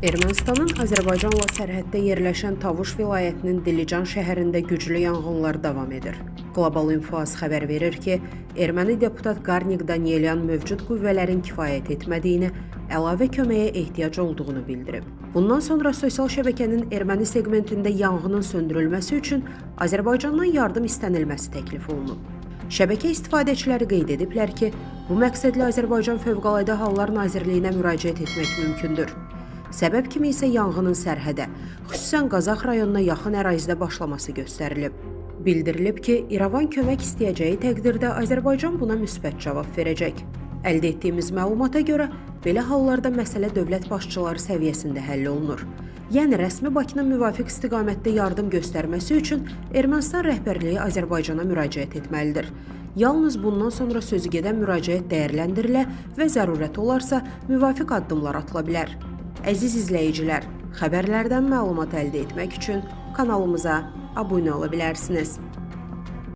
Ermənistanın Azərbaycanla sərhəddə yerləşən Tavuş vilayətinin Dilican şəhərində güclü yanğınlar davam edir. Qlobal İnfo xəbər verir ki, erməni deputat Qarnik Danielyan mövcud qüvvələrin kifayət etmədiyini, əlavə köməyə ehtiyac olduğunu bildirib. Bundan sonra sosial şəbəkənin erməni segmentində yanğının söndürülməsi üçün Azərbaycandan yardım istənilməsi təklif olunub. Şəbəkə istifadəçiləri qeyd ediblər ki, bu məqsədlə Azərbaycan Fövqəladə Hallar Nazirliyinə müraciət etmək mümkündür. Səbəb kimi isə yanğının sərhədə, xüsusən Qazax rayonuna yaxın ərazidə başlaması göstərilib. Bildirilib ki, İrəvan kömək istəyəcəyi təqdirdə Azərbaycan buna müsbət cavab verəcək. Əldə etdiyimiz məlumata görə, belə hallarda məsələ dövlət başçıları səviyyəsində həll olunur. Yəni, rəsmi Bakının müvafiq istiqamətdə yardım göstərməsi üçün Ermənistan rəhbərliyi Azərbaycana müraciət etməlidir. Yalnız bundan sonra sözügedən müraciət dəyərləndirilə və zərurət olarsa müvafiq addımlar atıla bilər. Əziz izləyicilər, xəbərlərdən məlumat əldə etmək üçün kanalımıza abunə ola bilərsiniz.